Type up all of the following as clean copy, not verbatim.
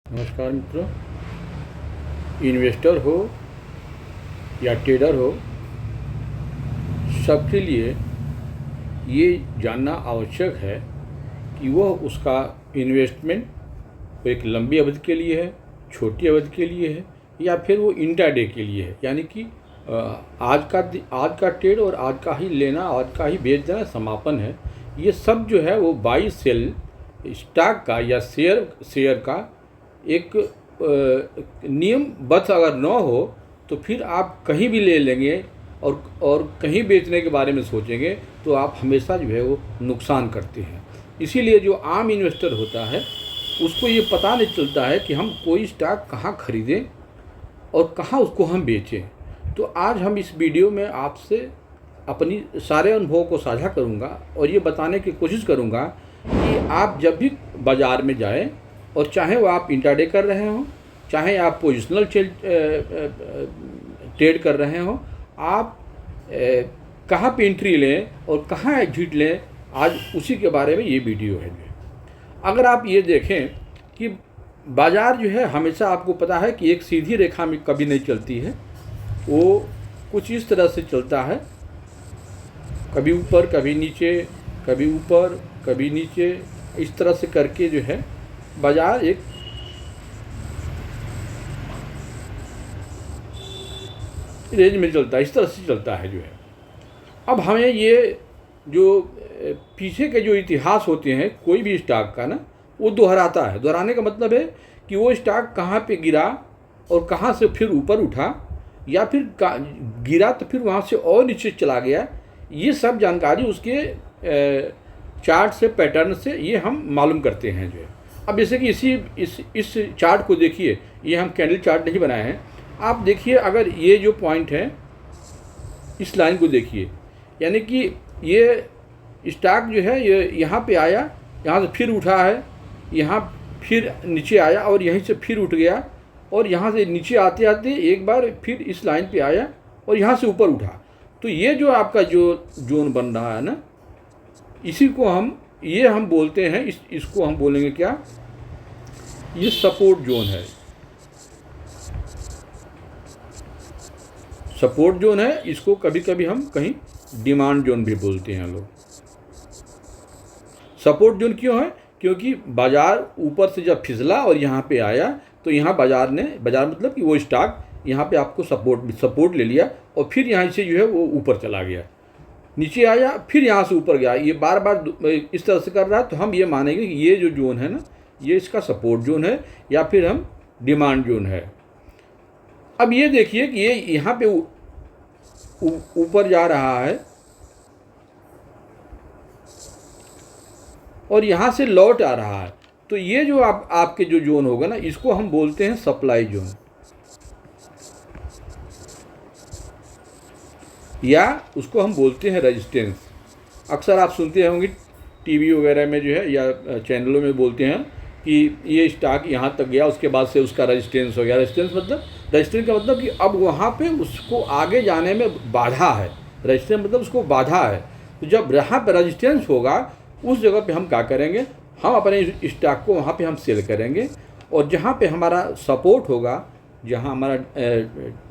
नमस्कार मित्रों। इन्वेस्टर हो या ट्रेडर हो, सबके लिए ये जानना आवश्यक है कि वह उसका इन्वेस्टमेंट एक लंबी अवधि के लिए है, छोटी अवधि के लिए है, या फिर वो इंट्राडे के लिए है। यानी कि आज का ट्रेड और आज का ही लेना, आज का ही बेच देना समापन है। ये सब जो है वो बाई सेल स्टॉक का या शेयर का एक नियमबद्ध अगर न हो तो फिर आप कहीं भी ले लेंगे और कहीं बेचने के बारे में सोचेंगे तो आप हमेशा जो है वो नुकसान करते हैं। इसीलिए जो आम इन्वेस्टर होता है उसको ये पता नहीं चलता है कि हम कोई स्टॉक कहाँ खरीदें और कहाँ उसको हम बेचें। तो आज हम इस वीडियो में आपसे अपनी सारे अनुभवों को साझा करूँगा और ये बताने की कोशिश करूँगा कि आप जब भी बाज़ार में जाएं, और चाहे वो आप इंट्राडे कर रहे हों, चाहे आप पोजिशनल ट्रेड कर रहे हों, आप कहाँ पे एंट्री लें और कहाँ एग्जिट लें, आज उसी के बारे में ये वीडियो है। अगर आप ये देखें कि बाज़ार जो है हमेशा आपको पता है कि एक सीधी रेखा में कभी नहीं चलती है, वो कुछ इस तरह से चलता है, कभी ऊपर कभी नीचे, कभी ऊपर कभी नीचे, इस तरह से करके जो है बाज़ार एक रेंज में चलता है, इस तरह से चलता है जो है। अब हमें ये जो पीछे के जो इतिहास होते हैं कोई भी स्टॉक का ना, वो दोहराता है। दोहराने का मतलब है कि वो स्टॉक कहाँ पे गिरा और कहाँ से फिर ऊपर उठा, या फिर गिरा तो फिर वहाँ से और नीचे चला गया। ये सब जानकारी उसके चार्ट से, पैटर्न से ये हम मालूम करते हैं जो है। अब जैसे कि इस चार्ट को देखिए, ये हम कैंडल चार्ट नहीं बनाए हैं। आप देखिए, अगर ये जो पॉइंट है इस लाइन को देखिए, यानी कि ये स्टॉक जो है ये यहाँ पे आया, यहाँ से फिर उठा है, यहाँ फिर नीचे आया और यहीं से फिर उठ गया, और यहाँ से नीचे आते आते एक बार फिर इस लाइन पे आया और यहाँ से ऊपर उठा। तो ये जो आपका जो जोन बन रहा है ना, इसी को हम बोलते हैं, इसको हम बोलेंगे क्या, ये सपोर्ट जोन है। सपोर्ट जोन है, इसको कभी कभी हम कहीं डिमांड जोन भी बोलते हैं लोग। सपोर्ट जोन क्यों है? क्योंकि बाजार ऊपर से जब फिसला और यहाँ पे आया तो यहाँ बाजार मतलब कि वो स्टॉक यहाँ पे आपको सपोर्ट ले लिया और फिर यहाँ से जो है वो ऊपर चला गया, नीचे आया, फिर यहाँ से ऊपर गया। ये बार बार इस तरह से कर रहा है, तो हम ये मानेंगे कि ये जो जोन है ना, ये इसका सपोर्ट जोन है या फिर हम डिमांड जोन है। अब ये देखिए कि ये यहाँ पे ऊपर जा रहा है और यहाँ से लौट आ रहा है। तो ये जो आपके जो जोन होगा ना, इसको हम बोलते हैं सप्लाई जोन, या उसको हम बोलते हैं रेजिस्टेंस। अक्सर आप सुनते होंगे टीवी वगैरह में जो है या चैनलों में बोलते हैं कि ये स्टॉक यहाँ तक गया, उसके बाद से उसका रेजिस्टेंस हो गया। रेजिस्टेंस का मतलब कि अब वहाँ पे उसको आगे जाने में बाधा है। रेजिस्टेंस मतलब उसको बाधा है। तो जब यहाँ पर रेजिस्टेंस होगा, उस जगह पे हम क्या करेंगे, हम अपने स्टॉक को वहाँ पे हम सेल करेंगे, और जहाँ पे हमारा सपोर्ट होगा, जहाँ हमारा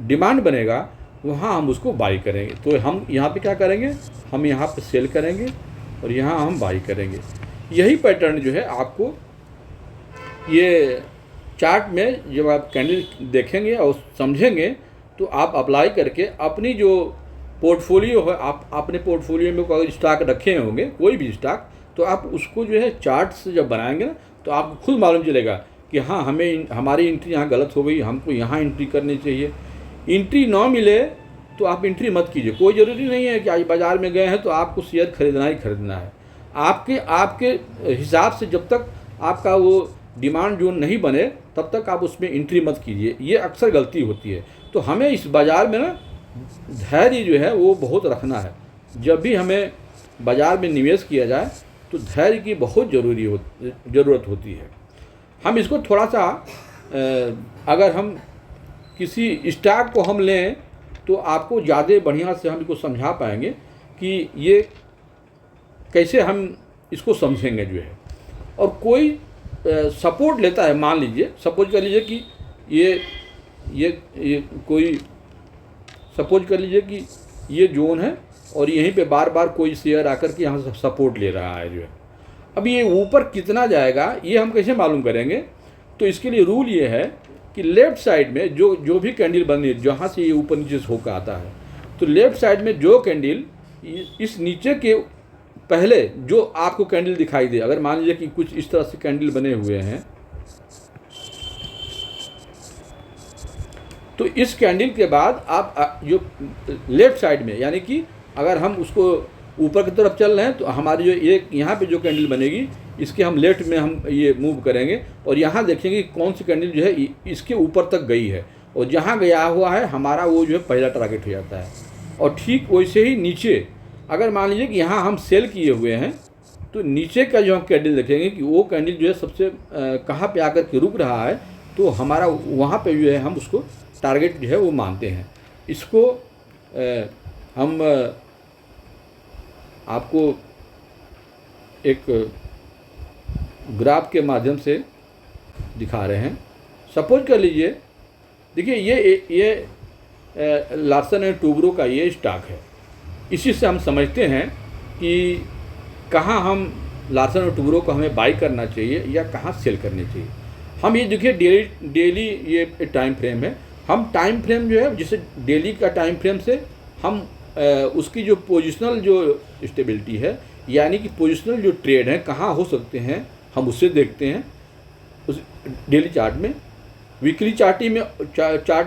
डिमांड बनेगा, वहाँ हम उसको बाई करेंगे। तो हम यहाँ पे क्या करेंगे, हम यहाँ पे सेल करेंगे और यहाँ हम बाई करेंगे। यही पैटर्न जो है आपको ये चार्ट में जब आप कैंडल देखेंगे और समझेंगे तो आप अप्लाई करके अपनी जो पोर्टफोलियो है, आप अपने पोर्टफोलियो में अगर स्टॉक रखे होंगे कोई भी स्टॉक, तो आप उसको जो है चार्ट से जब बनाएंगे ना, तो आपको खुद मालूम चलेगा कि हाँ, हमारी एंट्री यहाँ गलत हो गई, हमको यहाँ एंट्री करनी चाहिए। एंट्री ना मिले तो आप एंट्री मत कीजिए। कोई ज़रूरी नहीं है कि आज बाज़ार में गए हैं तो आपको शेयर खरीदना ही खरीदना है। आपके हिसाब से जब तक आपका वो डिमांड जोन नहीं बने तब तक आप उसमें एंट्री मत कीजिए। ये अक्सर गलती होती है। तो हमें इस बाज़ार में ना धैर्य जो है वो बहुत रखना है। जब भी हमें बाज़ार में निवेश किया जाए तो धैर्य की बहुत ज़रूरत होती है। हम इसको थोड़ा सा अगर हम किसी स्टॉक को हम लें तो आपको ज़्यादा बढ़िया से हम इसको समझा पाएंगे कि ये कैसे हम इसको समझेंगे जो है। और कोई सपोर्ट लेता है, मान लीजिए सपोज कर लीजिए कि ये कोई सपोज कर लीजिए कि ये जोन है और यहीं पे बार बार कोई शेयर आकर के यहाँ से सपोर्ट ले रहा है जो है। अब ये ऊपर कितना जाएगा ये हम कैसे मालूम करेंगे? तो इसके लिए रूल ये है कि लेफ़्ट साइड में जो भी कैंडल बनी है, जहाँ से ये ऊपर नीचे से होकर आता है, तो लेफ़्ट साइड में जो कैंडल इस नीचे के पहले जो आपको कैंडल दिखाई दे, अगर मान लीजिए कि कुछ इस तरह से कैंडल बने हुए हैं, तो इस कैंडल के बाद आप जो लेफ़्ट साइड में, यानी कि अगर हम उसको ऊपर की तरफ चल रहे हैं तो हमारी जो एक यहाँ पे जो कैंडल बनेगी इसके हम लेफ्ट में हम ये मूव करेंगे और यहाँ देखेंगे कि कौन सी कैंडल जो है इसके ऊपर तक गई है और जहाँ गया हुआ है हमारा वो जो है पहला टारगेट हो जाता है। और ठीक वैसे ही नीचे अगर मान लीजिए कि यहाँ हम सेल किए हुए हैं तो नीचे का जो हम कैंडल देखेंगे कि वो कैंडल जो है सबसे कहाँ पे आकर के रुक रहा है, तो हमारा वहाँ पे जो है हम उसको टारगेट जो है वो मानते हैं। इसको हम आपको एक ग्राफ के माध्यम से दिखा रहे हैं। सपोज कर लीजिए, देखिए ये लार्सन एंड टूब्रो का ये स्टॉक है। इसी से हम समझते हैं कि कहाँ हम लार्सन और टूब्रो को हमें बाई करना चाहिए या कहाँ सेल करनी चाहिए। हम ये देखिए डेली ये टाइम फ्रेम है। हम टाइम फ्रेम जो है जिसे डेली का टाइम फ्रेम से हम उसकी जो पोजिशनल जो स्टेबिलिटी है, यानी कि पोजिशनल जो ट्रेड हैं कहाँ हो सकते हैं, हम उससे देखते हैं उस डेली चार्ट में। वीकली चार्ट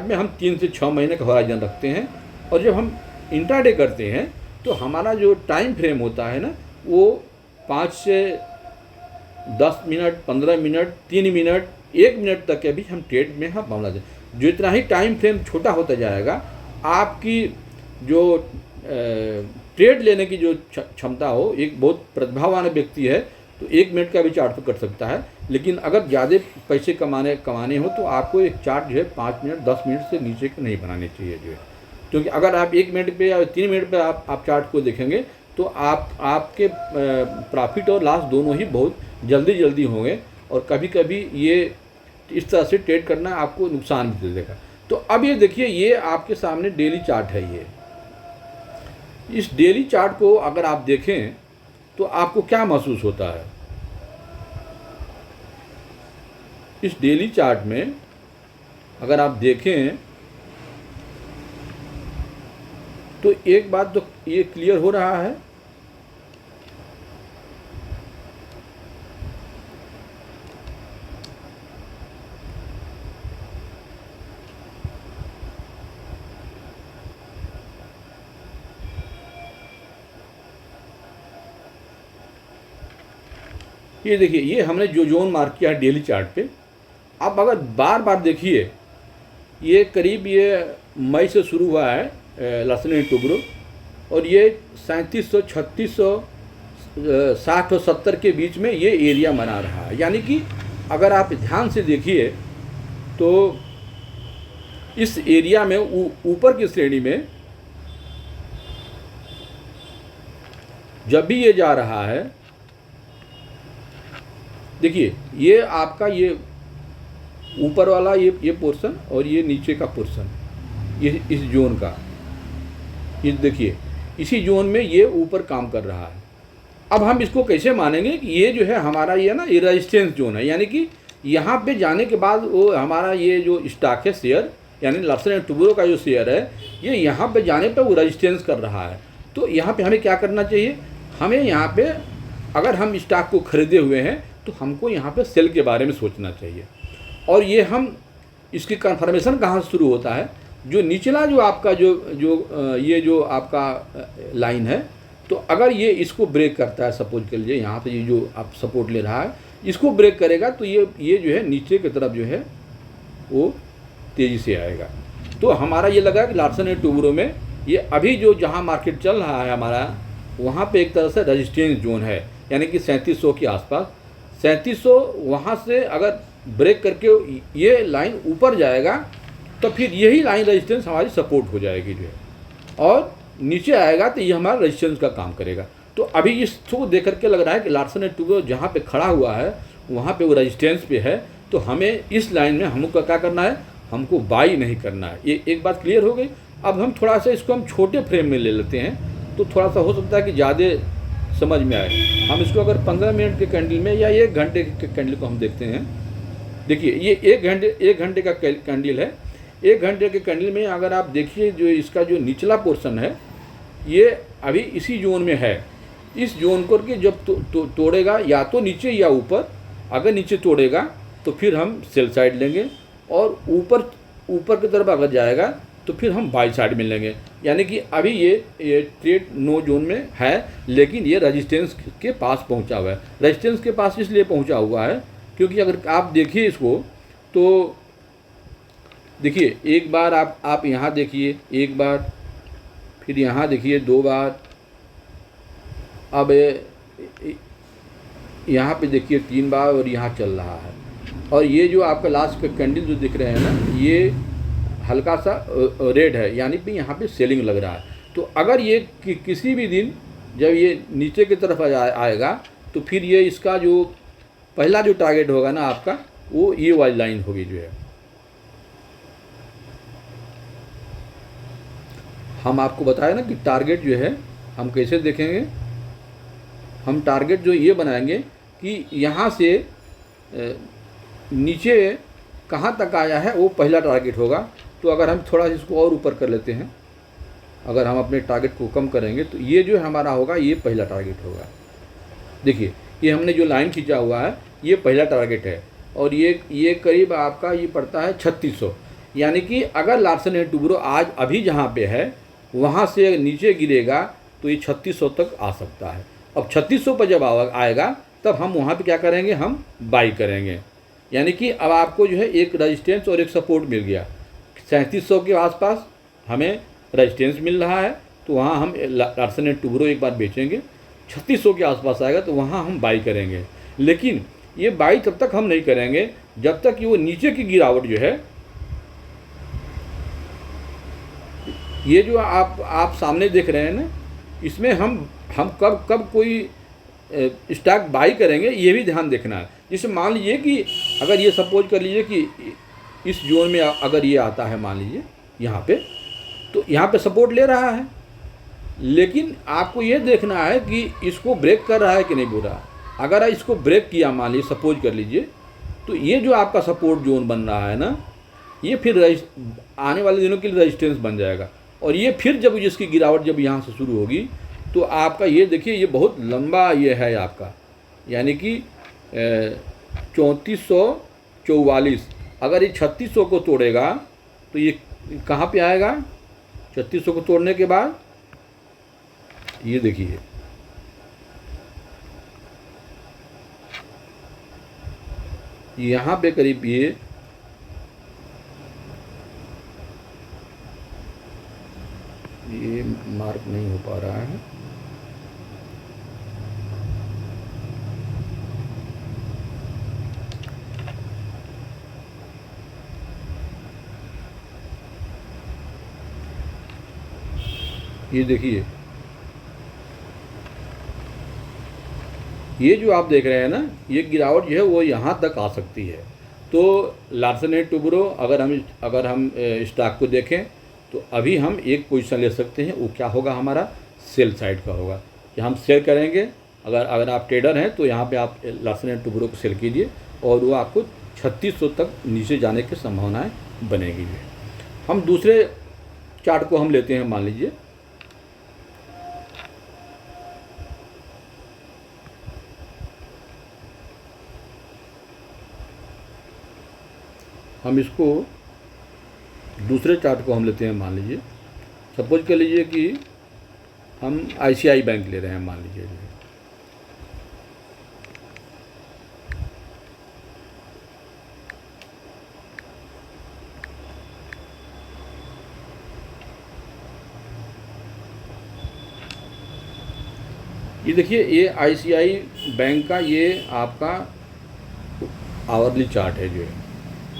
में हम 3 से 6 महीने का होराइजन रखते हैं। और जब हम इंट्राडे करते हैं तो हमारा जो टाइम फ्रेम होता है ना, वो 5 से 10 मिनट, 15 मिनट, 3 मिनट, 1 मिनट तक के भी हम ट्रेड में हम मामला दें। जितना ही टाइम फ्रेम छोटा होता जाएगा, आपकी जो ट्रेड लेने की जो क्षमता हो, एक बहुत प्रतिभावान व्यक्ति है तो 1 मिनट का भी चार्ट तो कर सकता है, लेकिन अगर ज़्यादा पैसे कमाने हो तो आपको एक चार्ट जो है 5 मिनट 10 मिनट से नीचे के नहीं बनाने चाहिए जो है। क्योंकि अगर आप 1 मिनट पे या 3 मिनट पे आप चार्ट को देखेंगे तो आपके प्रॉफिट और लॉस दोनों ही बहुत जल्दी होंगे और कभी कभी ये इस तरह से ट्रेड करना आपको नुकसान भी दे देगा। तो अब ये देखिए, ये आपके सामने डेली चार्ट है। ये इस डेली चार्ट को अगर आप देखें तो आपको क्या महसूस होता है? इस डेली चार्ट में अगर आप देखें तो एक बात तो ये क्लियर हो रहा है, ये देखिए ये हमने जो जोन मार्क किया है डेली चार्ट पे। अब अगर बार बार देखिए, ये करीब ये मई से शुरू हुआ है लार्सन एंड टूब्रो और ये 3700, 3600, 60 और 70 के बीच में ये एरिया बना रहा है। यानी कि अगर आप ध्यान से देखिए तो इस एरिया में ऊपर की श्रेणी में जब भी ये जा रहा है, देखिए ये आपका ये ऊपर वाला ये पोर्शन और ये नीचे का पोर्शन, ये इस जोन का, ये देखिए इसी जोन में ये ऊपर काम कर रहा है। अब हम इसको कैसे मानेंगे कि ये जो है हमारा ये ना ये रेजिस्टेंस जोन है, यानी कि यहाँ पे जाने के बाद वो हमारा ये जो स्टॉक है शेयर, यानी लार्सन एंड टूब्रो का जो शेयर है, ये यहाँ पे जाने पे वो रेजिस्टेंस कर रहा है। तो यहाँ पे हमें क्या करना चाहिए? हमें यहाँ पे अगर हम स्टॉक को खरीदे हुए हैं तो हमको यहाँ पे सेल के बारे में सोचना चाहिए। और ये हम इसकी कन्फर्मेशन कहाँ से शुरू होता है? जो निचला जो आपका ये जो आपका लाइन है, तो अगर ये इसको ब्रेक करता है, सपोज कर लीजिए यहाँ पे ये जो आप सपोर्ट ले रहा है, इसको ब्रेक करेगा तो ये जो है नीचे की तरफ जो है वो तेज़ी से आएगा। तो हमारा ये लगा कि लार्सन एंड टूब्रो में ये अभी जो जहाँ मार्केट चल रहा है हमारा, वहाँ पे एक तरह से रेजिस्टेंस जोन है, यानी कि 3700 के आसपास। 3700 वहाँ से अगर ब्रेक करके ये लाइन ऊपर जाएगा तो फिर यही लाइन रेजिस्टेंस हमारी सपोर्ट हो जाएगी जो है, और नीचे आएगा तो ये हमारा रेजिस्टेंस का काम करेगा। तो अभी इसको देख करके लग रहा है कि लार्सन एंड टूब्रो जहाँ पे खड़ा हुआ है वहाँ पे वो रेजिस्टेंस पे है, तो हमें इस लाइन में हमको क्या करना है, हमको बाई नहीं करना है। ये एक बात क्लियर हो गई। अब हम थोड़ा सा इसको हम छोटे फ्रेम में ले लेते हैं, तो थोड़ा सा हो सकता है कि ज़्यादा समझ में आए। हम इसको अगर 15 मिनट के कैंडल में या 1 घंटे के कैंडल को हम देखते हैं। देखिए ये 1 घंटे का कैंडल है। 1 घंटे के कैंडल में अगर आप देखिए, जो इसका जो निचला पोर्शन है ये अभी इसी जोन में है। इस जोन को के जब तोड़ेगा या तो नीचे या ऊपर, अगर नीचे तोड़ेगा तो फिर हम सेल साइड लेंगे, और ऊपर की तरफ अगर जाएगा तो फिर हम बाई साइड में लेंगे। यानी कि अभी ये ट्रेड नो जोन में है, लेकिन ये रेजिस्टेंस के पास पहुंचा हुआ है। रेजिस्टेंस के पास इसलिए पहुंचा हुआ है क्योंकि अगर आप देखिए इसको, तो देखिए एक बार आप यहाँ देखिए, एक बार, फिर यहाँ देखिए 2 बार, अब यहाँ पे देखिए 3 बार, और यहाँ चल रहा है। और ये जो आपका लास्ट का कैंडल जो दिख रहे हैं ना, ये हल्का सा रेड है, यानी कि यहाँ पे सेलिंग लग रहा है। तो अगर ये किसी भी दिन जब ये नीचे की तरफ आएगा, तो फिर ये इसका जो पहला जो टारगेट होगा ना आपका, वो ये वाली लाइन होगी जो है। हम आपको बताया ना कि टारगेट जो है हम कैसे देखेंगे। हम टारगेट जो ये बनाएंगे कि यहाँ से नीचे कहाँ तक आया है वो पहला टारगेट होगा। तो अगर हम थोड़ा इसको और ऊपर कर लेते हैं, अगर हम अपने टारगेट को कम करेंगे, तो ये जो हमारा होगा ये पहला टारगेट होगा। देखिए ये हमने जो लाइन खींचा हुआ है ये पहला टारगेट है, और ये करीब आपका ये पड़ता है 3600। यानी कि अगर लार्सन एंड टुब्रो आज अभी जहाँ पे है वहाँ से नीचे गिरेगा तो ये 3600 तक आ सकता है। अब 3600 पर जब आएगा तब हम वहाँ पे क्या करेंगे, हम बाई करेंगे। यानी कि अब आपको जो है एक रेजिस्टेंस और एक सपोर्ट मिल गया। 3700 के आसपास हमें रेजिस्टेंस मिल रहा है, तो वहाँ हम लार्सन एंड टुब्रो एक बार बेचेंगे। 3600 के आसपास आएगा तो वहाँ हम बाई करेंगे। लेकिन ये बाई तब तक हम नहीं करेंगे जब तक कि वो नीचे की गिरावट जो है, ये जो आप सामने देख रहे हैं ना, इसमें हम कब कोई स्टॉक बाई करेंगे ये भी ध्यान देखना है। जैसे मान लीजिए कि अगर ये सपोज कर लीजिए कि इस जोन में अगर ये आता है, मान लीजिए यहाँ पे, तो यहाँ पे सपोर्ट ले रहा है, लेकिन आपको ये देखना है कि इसको ब्रेक कर रहा है कि नहीं बोल रहा। अगर इसको ब्रेक किया, मान लीजिए सपोज कर लीजिए, तो ये जो आपका सपोर्ट जोन बन रहा है ना, ये फिर आने वाले दिनों के लिए रेजिस्टेंस बन जाएगा। और ये फिर जब इसकी गिरावट जब यहाँ से शुरू होगी तो आपका ये देखिए ये बहुत लंबा ये है आपका, यानी कि 3444। अगर ये 3600 को तोड़ेगा तो ये कहाँ पे आएगा? 3600 को तोड़ने के बाद ये देखिए, यहाँ पे करीब ये मार्क नहीं हो पा रहा है। ये देखिए, ये जो आप देख रहे हैं ना, ये गिरावट जो है वो यहाँ तक आ सकती है। तो लार्सन एंड टुब्रो अगर हम स्टॉक को देखें तो अभी हम एक पोजीशन ले सकते हैं। वो क्या होगा, हमारा सेल साइड का होगा कि हम सेल करेंगे। अगर आप ट्रेडर हैं तो यहाँ पे आप लार्सन एंड टुब्रो को सेल कीजिए, और वो आपको 3600 तक नीचे जाने की संभावनाएं बनेगी। हम दूसरे चार्ट को हम लेते हैं, मान लीजिए हम इसको दूसरे चार्ट को हम लेते हैं। मान लीजिए सपोज कर लीजिए कि हम ICICI बैंक ले रहे हैं, मान लीजिए। ये देखिए, ये ICICI बैंक का ये आपका आवरली चार्ट है जो है।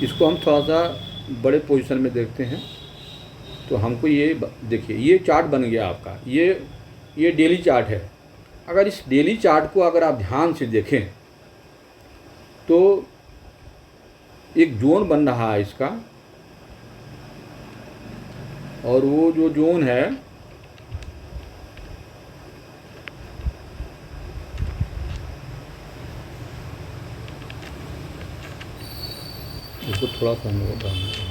इसको हम थोड़ा सा बड़े पोजीशन में देखते हैं तो हमको ये देखिए, ये चार्ट बन गया आपका। ये डेली चार्ट है। अगर इस डेली चार्ट को अगर आप ध्यान से देखें तो एक जोन बन रहा है इसका, और वो जो जोन है उसको थोड़ा सा हम लोग डालना है।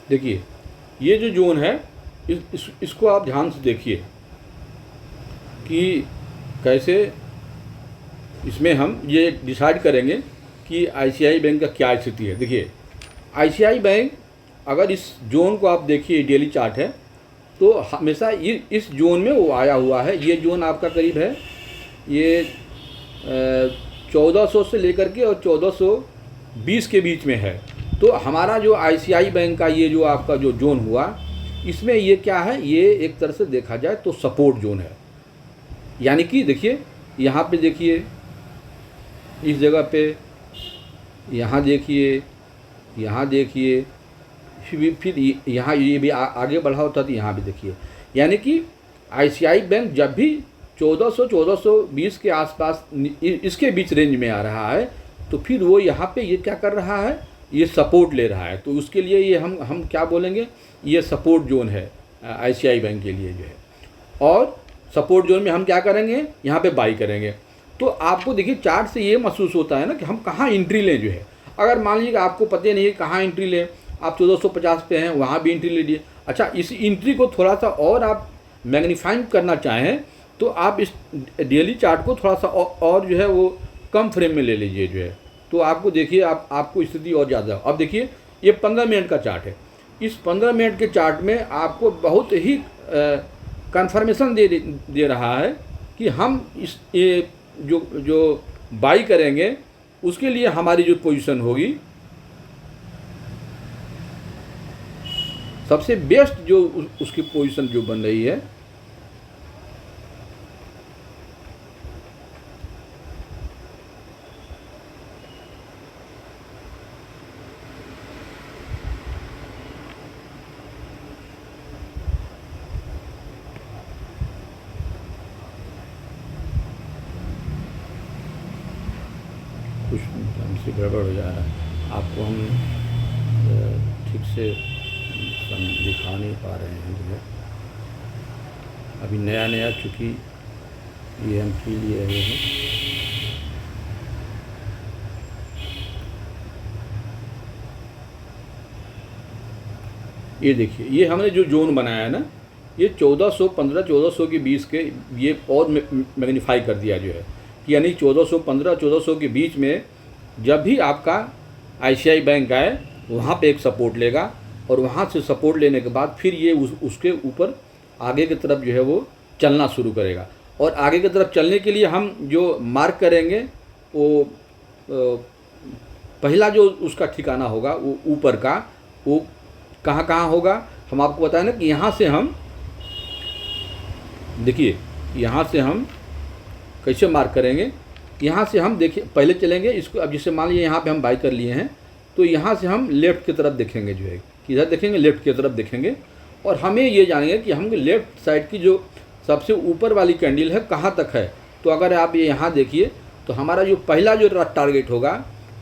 देखिए ये जो जोन है इसको आप ध्यान से देखिए कि कैसे इसमें हम ये डिसाइड करेंगे कि आईसीआई बैंक का क्या स्थिति है। देखिए आईसीआई बैंक अगर इस जोन को आप देखिए, डेली चार्ट है, तो हमेशा इस जोन में वो आया हुआ है। ये जोन आपका करीब है ये 1400 से लेकर के और 1420 के बीच में है। तो हमारा जो आईसीआई बैंक का ये जो आपका जो जोन हुआ, इसमें ये क्या है, ये एक तरह से देखा जाए तो सपोर्ट जोन है। यानी कि देखिए यहाँ पे देखिए, इस जगह पे, यहाँ देखिए, यहाँ देखिए, फिर यहाँ ये भी आगे बढ़ा होता तो यहाँ भी देखिए। यानी कि आईसीआई बैंक जब भी 1400-1420 के आसपास इसके बीच रेंज में आ रहा है, तो फिर वो यहाँ पे ये क्या कर रहा है, ये सपोर्ट ले रहा है। तो उसके लिए ये हम क्या बोलेंगे, ये सपोर्ट जोन है आईसीआई बैंक के लिए जो है। और सपोर्ट जोन में हम क्या करेंगे, यहाँ पे बाई करेंगे। तो आपको देखिए चार्ट से ये महसूस होता है ना कि हम कहाँ एंट्री लें जो है। अगर मान लीजिए आपको पता नहीं है कहाँ एंट्री लें, आप 1450 पे हैं, वहाँ भी एंट्री ले लिए। अच्छा, इस एंट्री को थोड़ा सा और आप मैग्नीफाइंग करना चाहें तो आप इस डेली चार्ट को थोड़ा सा और जो है वो कम फ्रेम में ले लीजिए जो है। तो आपको देखिए आपको स्थिति और ज़्यादा। अब देखिए ये 15 मिनट का चार्ट है। इस 15 मिनट के चार्ट में आपको बहुत ही कंफर्मेशन दे रहा है कि हम ये जो बाई करेंगे उसके लिए हमारी जो पोजीशन होगी, सबसे बेस्ट जो उसकी पोजीशन जो बन रही है, कुछ हमसे गड़बड़ हो जा रहा है, आपको हम ठीक से दिखा नहीं पा रहे हैं जो है। अभी नया चूँकि ये हम फील लिए हुए हैं। ये देखिए ये हमने जो जोन बनाया है ना, ये 1415-1400 के 20 के ये और मैग्नीफाई कर दिया जो है कि यानी 1415-1400 के बीच में जब भी आपका आईसीआई बैंक आए वहाँ पे एक सपोर्ट लेगा, और वहाँ से सपोर्ट लेने के बाद फिर ये उसके ऊपर आगे की तरफ जो है वो चलना शुरू करेगा। और आगे की तरफ चलने के लिए हम जो मार्क करेंगे वो पहला जो उसका ठिकाना होगा वो ऊपर का, वो कहाँ होगा, हम आपको बताएं ना कि यहाँ से हम देखिए, यहाँ से हम कैसे मार्क करेंगे। यहाँ से हम देखिए पहले चलेंगे इसको। अब जैसे मान लीजिए यहाँ पे हम बाई कर लिए हैं, तो यहाँ से हम लेफ़्ट की तरफ देखेंगे जो है, किधर देखेंगे, लेफ़्ट की तरफ देखेंगे। और हमें ये जानेंगे कि हम लेफ़्ट साइड की जो सबसे ऊपर वाली कैंडल है कहाँ तक है। तो अगर आप ये यहाँ देखिए तो हमारा जो पहला जो टारगेट होगा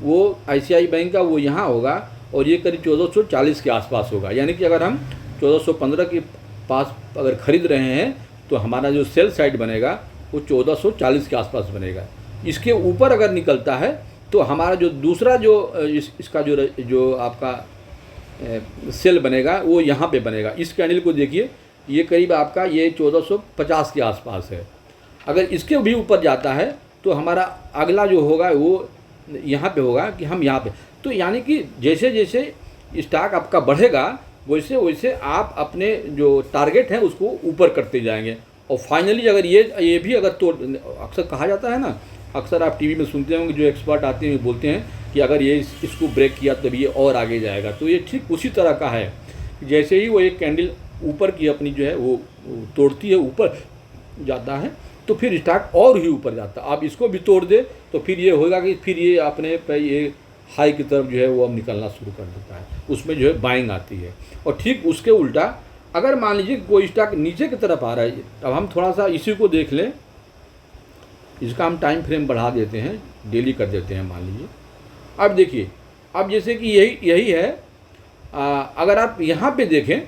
वो आईसीआई बैंक का वो यहाँ होगा, और ये करीब 1440 के आसपास होगा। यानी कि अगर हम 1415 के पास अगर ख़रीद रहे हैं तो हमारा जो सेल साइड बनेगा वो 1440 के आसपास बनेगा। इसके ऊपर अगर निकलता है तो हमारा जो दूसरा जो इसका जो आपका सेल बनेगा वो यहाँ पे बनेगा। इस कैंडल को देखिए, ये करीब आपका ये 1450 के आसपास है। अगर इसके भी ऊपर जाता है तो हमारा अगला जो होगा वो यहाँ पे होगा कि हम यहाँ पे। तो यानी कि जैसे जैसे स्टॉक आपका बढ़ेगा वैसे वैसे आप अपने जो टारगेट हैं उसको ऊपर करते जाएंगे। और फाइनली अगर ये भी अगर तो अक्सर कहा जाता है ना, अक्सर आप टीवी में सुनते होंगे जो एक्सपर्ट आते हैं बोलते हैं कि अगर ये इसको ब्रेक किया तभी ये और आगे जाएगा। तो ये ठीक उसी तरह का है, जैसे ही वो एक कैंडल ऊपर की अपनी जो है वो तोड़ती है ऊपर, जाता है तो फिर स्टॉक और ही ऊपर जाता है। आप इसको भी तोड़ दे तो फिर ये होगा कि फिर ये अपने पे ये हाई की तरफ जो है वो अब निकलना शुरू कर देता है, उसमें जो है बाइंग आती है। और ठीक उसके उल्टा अगर मान लीजिए कोई स्टॉक नीचे की तरफ आ रहा है, अब हम थोड़ा सा इसी को देख लें, इसका हम टाइम फ्रेम बढ़ा देते हैं, डेली कर देते हैं मान लीजिए। अब देखिए, अब जैसे कि यही है, अगर आप यहाँ पे देखें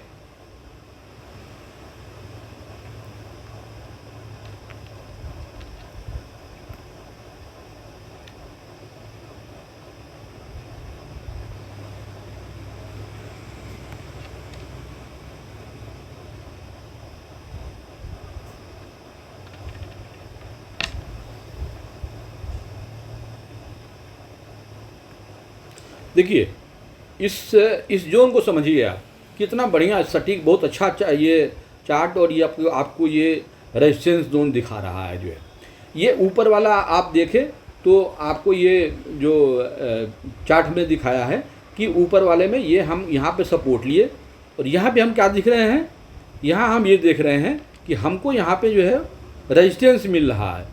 देखिए इस जोन को समझिए आप, कितना बढ़िया सटीक बहुत अच्छा ये चार्ट, और ये आपको ये रेजिस्टेंस जोन दिखा रहा है जो है। ये ऊपर वाला आप देखें तो आपको ये जो चार्ट में दिखाया है कि ऊपर वाले में ये हम यहाँ पे सपोर्ट लिए, और यहाँ पे हम क्या दिख रहे हैं, यहाँ हम ये देख रहे हैं कि हमको यहाँ पे जो है रेजिस्टेंस मिल रहा है।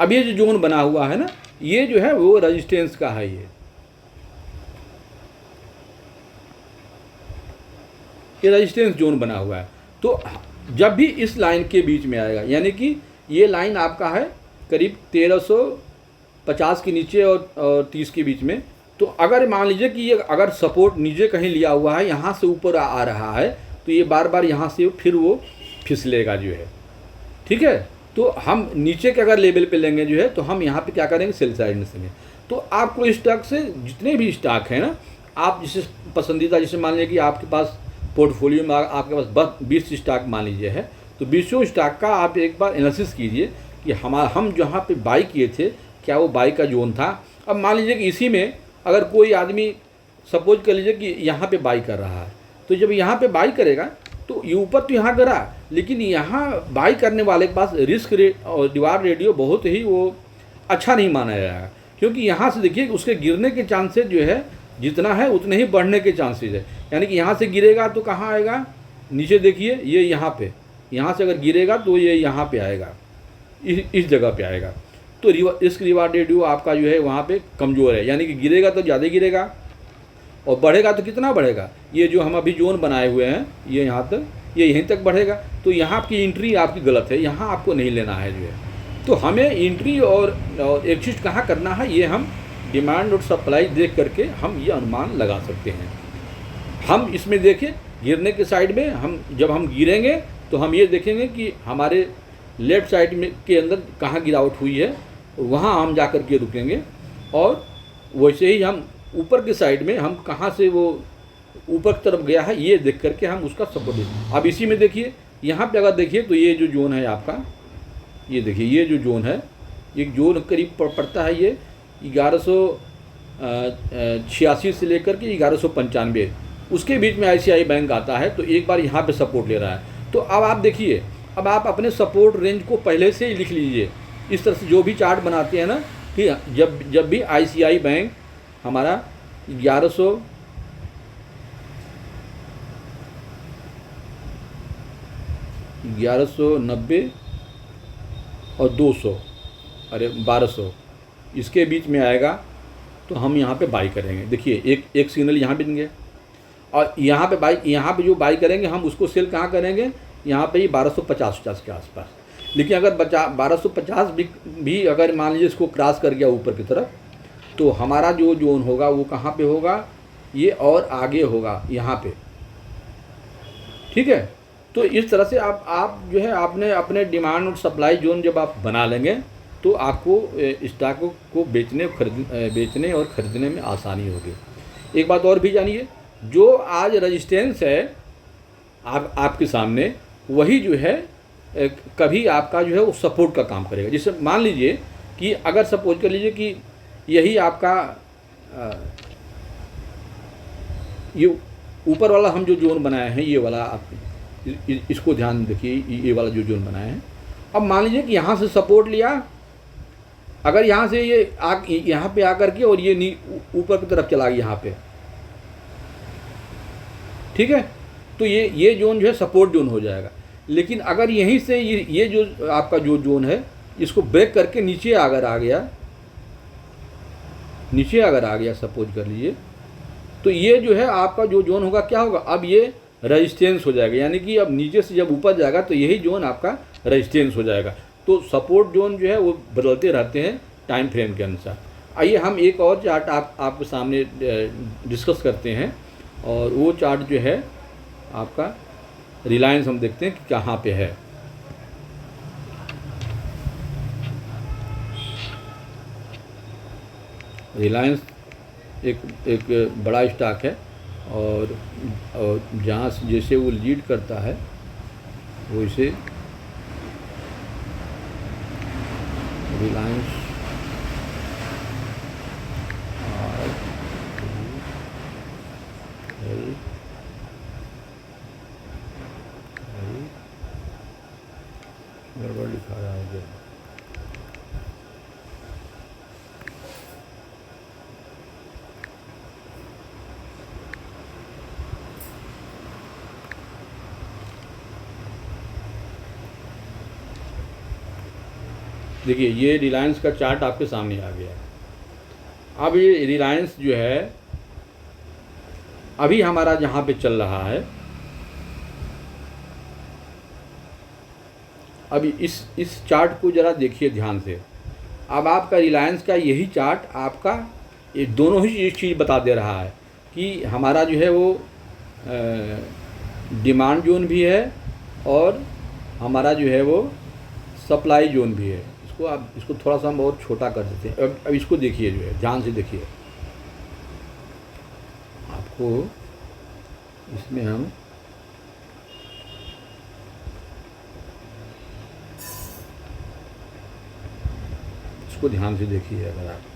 अब ये जो जोन बना हुआ है ना, ये जो है वो रेजिस्टेंस का है। ये रेजिस्टेंस जोन बना हुआ है। तो जब भी इस लाइन के बीच में आएगा, यानी कि ये लाइन आपका है करीब 1350 के नीचे और 30 के बीच में, तो अगर मान लीजिए कि ये अगर सपोर्ट नीचे कहीं लिया हुआ है, यहाँ से ऊपर आ रहा है, तो ये बार बार यहाँ से फिर वो फिसलेगा जो है। ठीक है, तो हम नीचे के अगर लेवल पे लेंगे जो है, तो हम यहाँ पे क्या करेंगे, सेल साइड में लेंगे। तो आपको स्टॉक से जितने भी स्टॉक हैं ना, आप जिसे पसंदीदा, जैसे मान लीजिए कि आपके पास पोर्टफोलियो में आपके पास बस 20 स्टॉक मान लीजिए है, तो 20 स्टॉक का आप एक बार एनालिसिस कीजिए कि हम जहाँ पे बाई किए थे क्या वो बाई का जोन था। अब मान लीजिए कि इसी में अगर कोई आदमी सपोज कर लीजिए कि यहाँ पे बाई कर रहा है, तो जब यहाँ पे बाई करेगा तो ये ऊपर तो यहाँ करा, लेकिन यहाँ बाई करने वाले के पास रिस्क रेट और रिवार्ड रेडियो बहुत ही वो अच्छा नहीं माना जाएगा, क्योंकि यहाँ से देखिए उसके गिरने के चांसेस जो है जितना है उतने ही बढ़ने के चांसेस है। यानी कि यहाँ से गिरेगा तो कहाँ आएगा, नीचे देखिए ये यहाँ पे, यहाँ से अगर गिरेगा तो ये यहाँ पे आएगा, इस जगह पे आएगा। तो रिस्क रिवार्ड रेडियो आपका जो है वहाँ पे कमज़ोर है, यानी कि गिरेगा तो ज़्यादा गिरेगा और बढ़ेगा तो कितना बढ़ेगा। ये जो हम अभी जोन बनाए हुए हैं ये यहाँ तक, ये यहीं तक बढ़ेगा, तो यहाँ की एंट्री आपकी गलत है, यहाँ आपको नहीं लेना है जो है। तो हमें एंट्री और एक चीज़ कहाँ करना है, ये हम डिमांड और सप्लाई देख करके हम ये अनुमान लगा सकते हैं। हम इसमें देखें गिरने के साइड में, हम जब हम गिरेंगे तो हम ये देखेंगे कि हमारे लेफ़्ट साइड में के अंदर कहाँ गिरावट हुई है, वहाँ हम जा कर के रुकेंगे। और वैसे ही हम ऊपर के साइड में हम कहाँ से वो ऊपर की तरफ गया है ये देख करके हम उसका सपोर्ट दें। अब इसी में देखिए यहाँ पे अगर देखिए तो ये जो जोन है आपका, ये देखिए ये जो जोन है, ये जोन करीब पड़ता है ये 1186 से लेकर के 1195, उसके बीच में ICICI बैंक आता है, तो एक बार यहाँ पे सपोर्ट ले रहा है। तो अब आप देखिए, अब आप अपने सपोर्ट रेंज को पहले से ही लिख लीजिए। इस तरह से जो भी चार्ट बनाते हैं ना, कि जब भी ICICI बैंक हमारा 1190 और 200, अरे 1200 इसके बीच में आएगा तो हम यहाँ पे बाई करेंगे। देखिए एक सिग्नल यहाँ भी देंगे, और यहाँ पे जो बाई करेंगे हम उसको सेल कहाँ करेंगे, यहाँ पे ही 1250 के आसपास। लेकिन अगर 1250 भी अगर मान लीजिए इसको क्रॉस कर गया ऊपर की तरफ, तो हमारा जो जोन होगा वो कहाँ पे होगा, ये और आगे होगा यहाँ पे। ठीक है, तो इस तरह से आप जो है आपने अपने डिमांड और सप्लाई जोन जब आप बना लेंगे तो आपको स्टॉक को बेचने और ख़रीदने में आसानी होगी। एक बात और भी जानिए, जो आज रेजिस्टेंस है आपके सामने, वही जो है कभी आपका जो है वो सपोर्ट का काम करेगा। जैसे मान लीजिए कि अगर सपोज कर लीजिए कि यही आपका ये ऊपर वाला हम जो जोन बनाए हैं, ये वाला आप इसको ध्यान देखिए, ये वाला जो जोन बनाए हैं। अब मान लीजिए कि यहाँ से सपोर्ट लिया, अगर यहाँ से ये यहाँ पे आकर के और ये ऊपर की तरफ चला गया यहाँ पे, ठीक है, तो ये जोन जो है सपोर्ट जोन हो जाएगा। लेकिन अगर यहीं से ये जो आपका जो जोन है इसको ब्रेक करके नीचे अगर आ गया, नीचे अगर आ गया सपोज कर लीजिए, तो ये जो है आपका जो जोन होगा क्या होगा, अब ये रेजिस्टेंस हो जाएगा। यानी कि अब नीचे से जब ऊपर जाएगा तो यही जोन आपका रेजिस्टेंस हो जाएगा। तो सपोर्ट जोन जो है वो बदलते रहते हैं टाइम फ्रेम के अनुसार। आइए हम एक और चार्ट आपके सामने डिस्कस करते हैं, और वो चार्ट जो है आपका रिलायंस, हम देखते हैं कि कहाँ पे है। रिलायंस एक बड़ा स्टॉक है, और जहाँ से जैसे वो लीड करता है वैसे रिलायंस गड़बड़ लिखा रहा है। देखिए ये रिलायंस का चार्ट आपके सामने आ गया है। अब ये रिलायंस जो है अभी हमारा जहाँ पे चल रहा है, अभी इस चार्ट को ज़रा देखिए ध्यान से। अब आपका रिलायंस का यही चार्ट आपका ये दोनों ही एक चीज़ बता दे रहा है कि हमारा जो है वो डिमांड जोन भी है और हमारा जो है वो सप्लाई जोन भी है। इसको थोड़ा सा हम और छोटा कर देते हैं। अब इसको देखिए, जो है ध्यान से देखिए। आपको इसमें हम इसको ध्यान से देखिए। अगर आप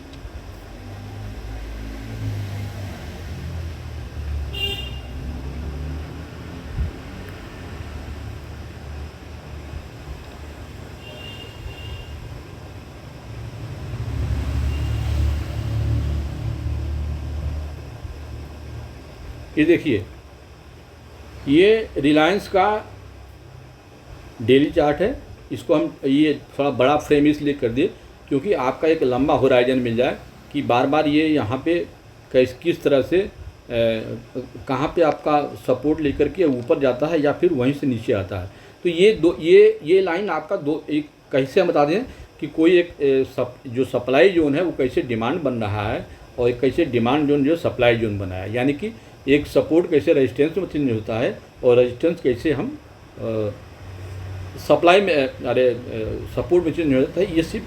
ये देखिए, ये रिलायंस का डेली चार्ट है। इसको हम ये थोड़ा बड़ा फ्रेम इसलिए कर दिए क्योंकि आपका एक लंबा होराइजन मिल जाए कि बार बार ये यहाँ पे किस तरह से कहाँ पे आपका सपोर्ट लेकर के ऊपर जाता है या फिर वहीं से नीचे आता है। तो ये लाइन आपका एक कैसे हम बता दें कि कोई एक जो सप्लाई जोन है वो कैसे डिमांड बन रहा है और एक कैसे डिमांड जोन जो सप्लाई जोन बना है। यानी कि एक सपोर्ट कैसे रेजिस्टेंस में चेंज होता है और रेजिस्टेंस कैसे हम सप्लाई में सपोर्ट में चेंज हो जाता है।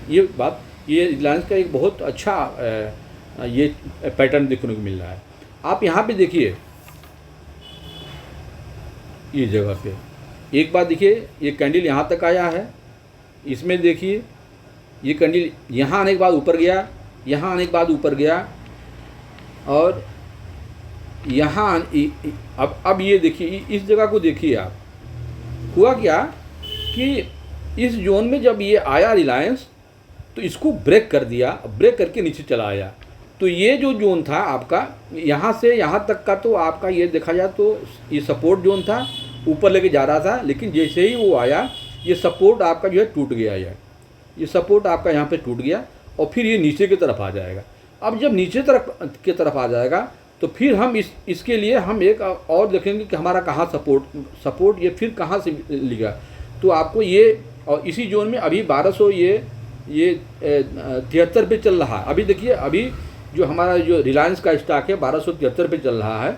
ये बात ये रिलायंस का एक बहुत अच्छा ये पैटर्न देखने को मिल रहा है। आप यहाँ पे देखिए, ये जगह पे एक बार देखिए, ये कैंडल यहाँ तक आया है। इसमें देखिए ये कैंडल यहाँ आने के बाद ऊपर गया, यहाँ आने के बाद ऊपर गया, और यहाँ अब ये देखिए इस जगह को देखिए आप। हुआ क्या कि इस जोन में जब ये आया रिलायंस तो इसको ब्रेक कर दिया, ब्रेक करके नीचे चला आया। तो ये जो जोन था आपका यहाँ से यहाँ तक का, तो आपका ये देखा जाए तो ये सपोर्ट जोन था, ऊपर लेके जा रहा था। लेकिन जैसे ही वो आया ये सपोर्ट आपका जो है टूट गया, ये सपोर्ट आपका यहाँ पे टूट गया और फिर ये नीचे की तरफ आ जाएगा। अब जब नीचे की तरफ आ जाएगा तो फिर हम इसके लिए हम एक और देखेंगे कि हमारा कहाँ सपोर्ट ये फिर कहाँ से लिखा। तो आपको ये और इसी जोन में अभी 1200 ये 73 पे चल रहा है। अभी देखिए, अभी जो हमारा जो रिलायंस का स्टॉक है 1273 पे चल रहा है।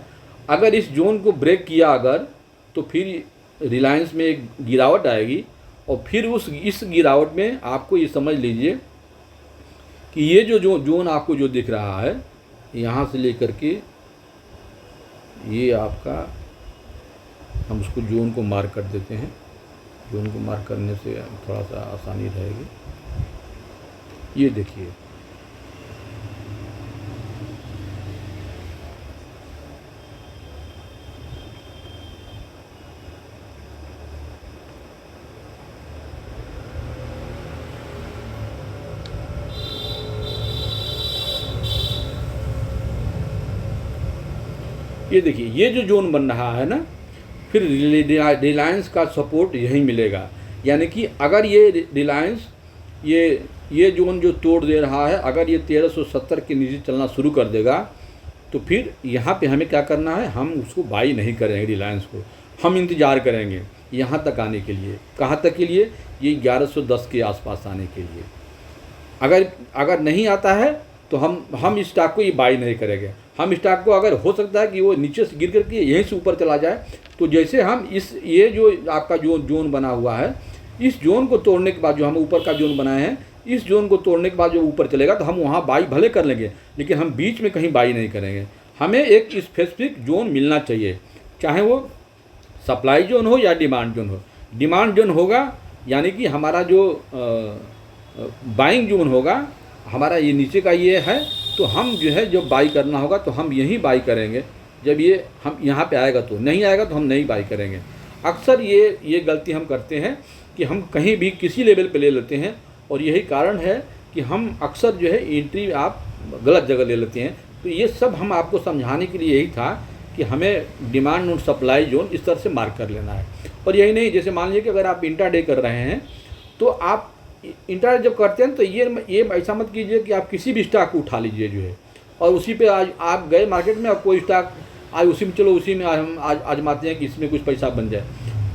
अगर इस जोन को ब्रेक किया अगर, तो फिर रिलायंस में एक गिरावट आएगी और फिर इस गिरावट में आपको ये समझ लीजिए कि ये जो जोन आपको जो दिख रहा है यहाँ से लेकर के ये आपका, हम उसको जोन को मार्क कर देते हैं। जोन को मार्क करने से थोड़ा सा आसानी रहेगी। ये देखिए, ये देखिए ये जो जोन बन रहा है ना, फिर रिलायंस का सपोर्ट यहीं मिलेगा। यानी कि अगर ये रिलायंस ये जोन जो तोड़ दे रहा है, अगर ये 1370 के नीचे चलना शुरू कर देगा तो फिर यहाँ पे हमें क्या करना है, हम उसको बाई नहीं करेंगे रिलायंस को, हम इंतज़ार करेंगे यहाँ तक आने के लिए। कहाँ तक के लिए? ये 1110 के आसपास आने के लिए। अगर नहीं आता है तो हम इस स्टॉक को ये बाई नहीं करेंगे। हम स्टॉक को, अगर हो सकता है कि वो नीचे से गिर करके यहीं से ऊपर चला जाए, तो जैसे हम ये जो आपका जोन बना हुआ है, इस जोन को तोड़ने के बाद, जो हम ऊपर का जोन बनाए हैं, इस जोन को तोड़ने के बाद जो ऊपर चलेगा तो हम वहाँ बाई भले कर लेंगे, लेकिन हम बीच में कहीं बाई नहीं करेंगे। हमें एक स्पेसिफिक जोन मिलना चाहिए, चाहे वो सप्लाई जोन हो या डिमांड जोन हो। डिमांड जोन होगा यानी कि हमारा जो बाइंग जोन होगा, हमारा ये नीचे का ये है, तो हम जो है जब बाई करना होगा तो हम यहीं बाई करेंगे। जब ये हम यहाँ पे आएगा तो, नहीं आएगा तो हम नहीं बाई करेंगे। अक्सर ये गलती हम करते हैं कि हम कहीं भी किसी लेवल पे ले लेते हैं, और यही कारण है कि हम अक्सर जो है एंट्री आप गलत जगह ले लेते हैं। तो ये सब हम आपको समझाने के लिए यही था कि हमें डिमांड और सप्लाई जोन इस तरह से मार्क कर लेना है। और यही नहीं, जैसे मान लीजिए कि अगर आप इंट्राडे कर रहे हैं, तो आप इंट्राडे जब करते हैं तो ये ऐसा मत कीजिए कि आप किसी भी स्टॉक को उठा लीजिए जो है, और उसी पे आज आप गए मार्केट में और कोई स्टॉक आज उसी में, चलो उसी में आज हम आजमाते हैं कि इसमें कुछ पैसा बन जाए।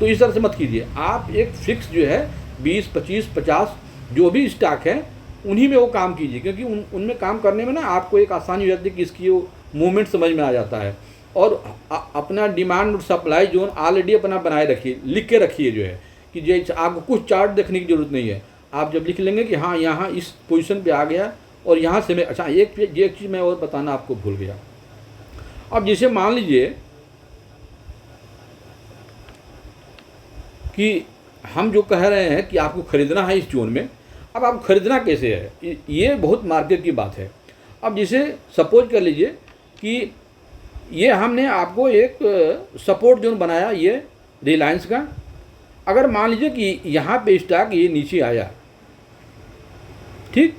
तो इस तरह से मत कीजिए। आप एक फिक्स जो है 20, 25, 50 जो भी स्टॉक है उन्हीं में वो काम कीजिए, क्योंकि उनमें काम करने में ना आपको एक आसानी हो जाती है कि इसकी वो मूवमेंट समझ में आ जाता है। और अपना डिमांड और सप्लाई जोन ऑलरेडी अपना बनाए रखिए, लिख के रखिए जो है, कि जैसे आपको कुछ चार्ट देखने की ज़रूरत नहीं है। आप जब लिख लेंगे कि हाँ यहाँ इस पोजीशन पे आ गया, और यहाँ से मैं, अच्छा एक चीज़ मैं और बताना आपको भूल गया। अब जैसे मान लीजिए कि हम जो कह रहे हैं कि आपको ख़रीदना है इस जोन में, अब आप खरीदना कैसे है, ये बहुत मार्केट की बात है। अब जैसे सपोज कर लीजिए कि ये हमने आपको एक सपोर्ट जोन बनाया, ये रिलायंस का। अगर मान लीजिए कि यहाँ पे स्टॉक ये नीचे आया, ठीक,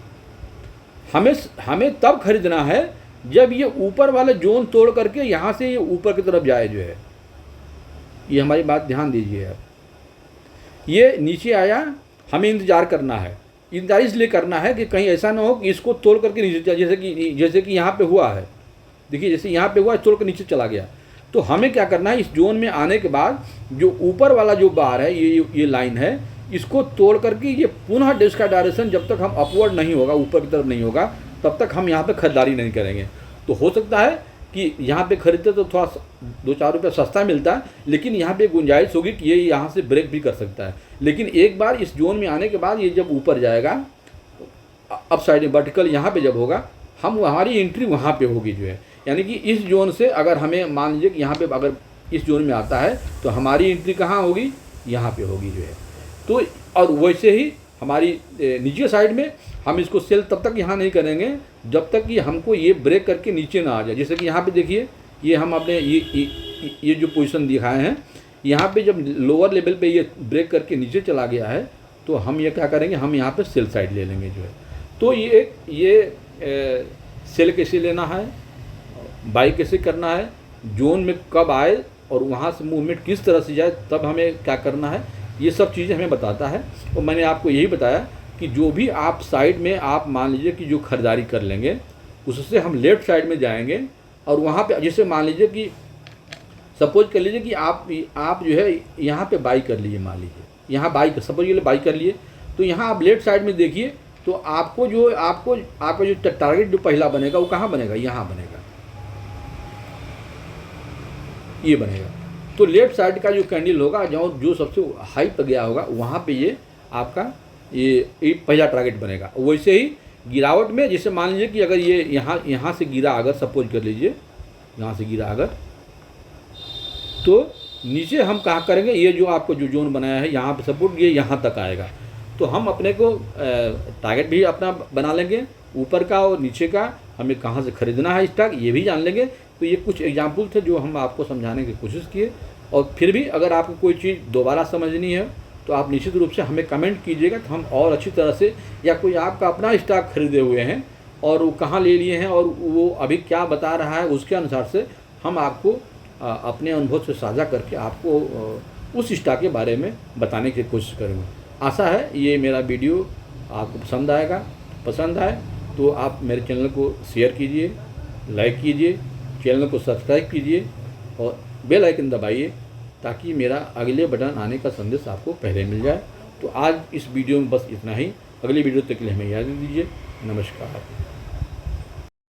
हमें तब खरीदना है जब ये ऊपर वाले जोन तोड़ करके यहाँ से ये ऊपर की तरफ जाए जो है। ये हमारी बात ध्यान दीजिए आप। ये नीचे आया, हमें इंतज़ार करना है। इंतज़ार इसलिए करना है कि कहीं ऐसा ना हो कि इसको तोड़ करके नीचे चला, जैसे कि यहाँ पे हुआ है। देखिए जैसे यहाँ पे हुआ, तोड़ कर नीचे चला गया। तो हमें क्या करना है, इस जोन में आने के बाद जो ऊपर वाला जो बार है, ये लाइन है, इसको तोड़ करके ये पुनः इसका डायरेक्शन जब तक हम अपवर्ड नहीं होगा, ऊपर की तरफ नहीं होगा, तब तक हम यहाँ पे खरीदारी नहीं करेंगे। तो हो सकता है कि यहाँ पे खरीदते तो थोड़ा 2-4 रुपये सस्ता मिलता है, लेकिन यहाँ पे गुंजाइश होगी कि ये यहाँ से ब्रेक भी कर सकता है। लेकिन एक बार इस जोन में आने के बाद ये जब ऊपर जाएगा, अप साइड में वर्टिकल यहाँ पे जब होगा, हमारी एंट्री वहाँ पे होगी जो है। यानी कि इस जोन से अगर हमें मान लीजिए कि यहाँ पे अगर इस जोन में आता है तो हमारी एंट्री कहाँ होगी, यहाँ पे होगी जो है। तो और वैसे ही हमारी नीचे साइड में हम इसको सेल तब तक यहाँ नहीं करेंगे जब तक कि हमको ये ब्रेक करके नीचे ना आ जाए। जैसे कि यहाँ पे देखिए, ये हम अपने ये जो पोजीशन दिखाए हैं, यहाँ पे जब लोअर लेवल पे ये ब्रेक करके नीचे चला गया है, तो हम ये क्या करेंगे, हम यहाँ पे सेल साइड ले लेंगे जो है। तो ये सेल कैसे लेना है, बाई कैसे करना है, जोन में कब आए और वहाँ से मूवमेंट किस तरह से जाए, तब हमें क्या करना है, ये सब चीज़ें हमें बताता है। और मैंने आपको यही बताया कि जो भी आप साइड में आप मान लीजिए कि जो खरीदारी कर लेंगे, उससे हम लेफ़्ट साइड में जाएंगे और वहाँ पे जैसे मान लीजिए कि सपोज कर लीजिए कि आप जो है यहाँ पे बाई कर लीजिए, मान लीजिए यहाँ सपोज के लिए बाई कर लिए, तो यहाँ आप लेफ़्ट साइड में देखिए तो आपका जो टारगेट जो पहला बनेगा वो कहाँ बनेगा, यहाँ बनेगा, ये बनेगा। तो लेफ्ट साइड का जो कैंडल होगा, जो सबसे हाई पे गया होगा, वहाँ पे ये आपका ये पहला टारगेट बनेगा। वैसे ही गिरावट में जैसे मान लीजिए कि अगर ये यहाँ से गिरा, अगर सपोज कर लीजिए यहाँ से गिरा अगर, तो नीचे हम कहाँ करेंगे, ये जो आपको जो जोन बनाया है यहाँ पे सपोर्ट, ये यहाँ तक आएगा, तो हम अपने को टारगेट भी अपना बना लेंगे, ऊपर का और नीचे का हमें कहाँ से ख़रीदना है स्टॉक ये भी जान लेंगे। तो ये कुछ एग्जाम्पल थे जो हम आपको समझाने की कोशिश किए। और फिर भी अगर आपको कोई चीज़ दोबारा समझनी है तो आप निश्चित रूप से हमें कमेंट कीजिएगा, तो हम और अच्छी तरह से, या कोई आपका अपना स्टॉक खरीदे हुए हैं और वो कहाँ ले लिए हैं और वो अभी क्या बता रहा है, उसके अनुसार से हम आपको अपने अनुभव से साझा करके आपको उस स्टॉक के बारे में बताने की कोशिश करूँगा। आशा है ये मेरा वीडियो आपको पसंद आएगा। पसंद आए तो आप मेरे चैनल को शेयर कीजिए, लाइक कीजिए, चैनल को सब्सक्राइब कीजिए और बेल आइकन दबाइए ताकि मेरा अगले बटन आने का संदेश आपको पहले मिल जाए। तो आज इस वीडियो में बस इतना ही। अगली वीडियो तक के लिए हमें याद दीजिए। नमस्कार।